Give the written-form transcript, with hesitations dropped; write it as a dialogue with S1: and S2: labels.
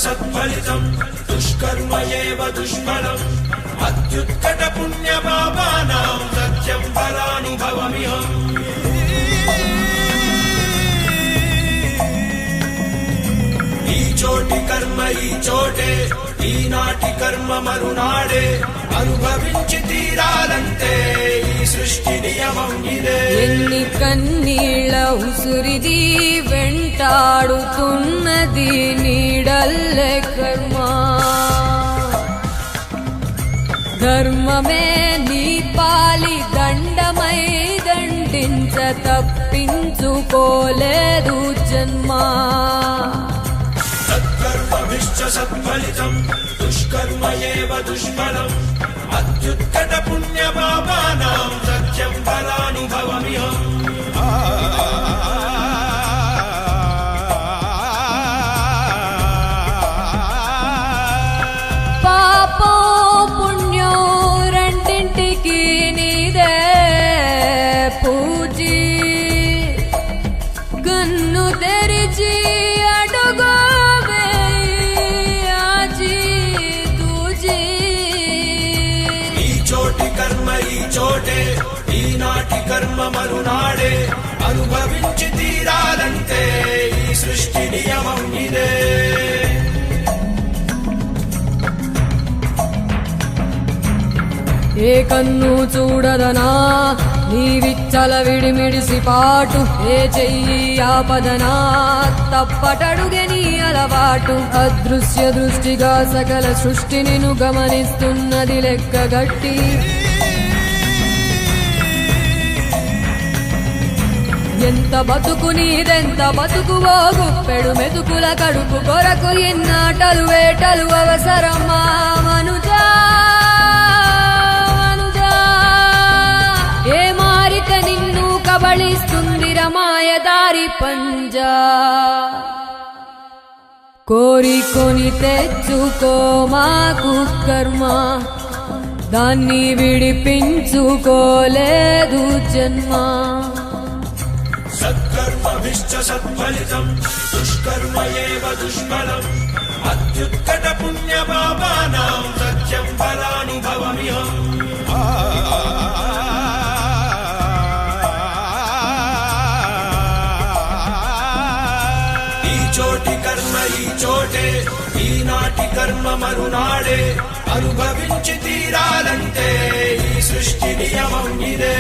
S1: సత్ఫలితం దుష్కర్మ ఏవ దుష్ఫలం అత్యుత్కట పుణ్య పాపానాం సత్యం ఫలానుభవమిహం. ఈ చోటి కర్మ ఈ చోటే, ఈనాటి కర్మ మరునాడే, అనుభవించి తీరాలంటే ఈ సృష్టి నియమం ఇదే.
S2: ఎన్ని కన్నీళ్ళ ఉసురిది వెంటాడుతున్నది నీడల్లే కర్మ. ధర్మమే నీ పాలి దండమై దండించ తప్పించుకోలేదు జన్మ.
S1: సత్కర్మభిశ్చ సత్ఫలితం దుష్కర్మ ఏవ దుష్ఫలం అత్యుత్కట పుణ్య పాపానాం సత్యం ఫలానుభవమిహం.
S2: పాపో పుణ్యం రెండింటికి నీదే పూజీ. కన్ను తెరిచి అడుగు
S1: కర్మ ఈ చోటే, ఈనాటి కర్మ మరునాడే, అనుభవించి తీరాలంటే ఈ సృష్టి నియమం ఇదే.
S2: ఏ కన్ను చూడదనా నీ విచ్చల విడిమిడిసి పాటు, ఏ చెయ్యి ఆపదనా తప్పటడుగే నీ అలవాటు. అదృశ్య దృష్టిగా సకల సృష్టిని ను గమనిస్తున్నది లెక్కగట్టి. ఎంత బతుకు నీదెంత బతుకువో, గుప్పెడు మెతుకుల కడుపు కొరకు ఇన్నాటలు వేటలు అవసరమా మనుజా. ఏ మారిక నిన్ను కబళిస్తుంది రమాయదారి పంజా. కోరికొని తెచ్చుకో మాకు కర్మ, దాన్ని విడిపించుకోలేదు జన్మ.
S1: సత్కర్మభిశ్చ సత్ఫలితం దుష్కర్మ ఏవ దుష్ఫలం అత్యుత్కట పుణ్య పాపానాం సత్యం ఫలానుభవమిహం. ఈ చోటి కర్మ ఈ చోటే, ఈనాటి కర్మ మరునాడే, అనుభవించి తీరాలంటే ఈ సృష్టి నియమం ఇదే.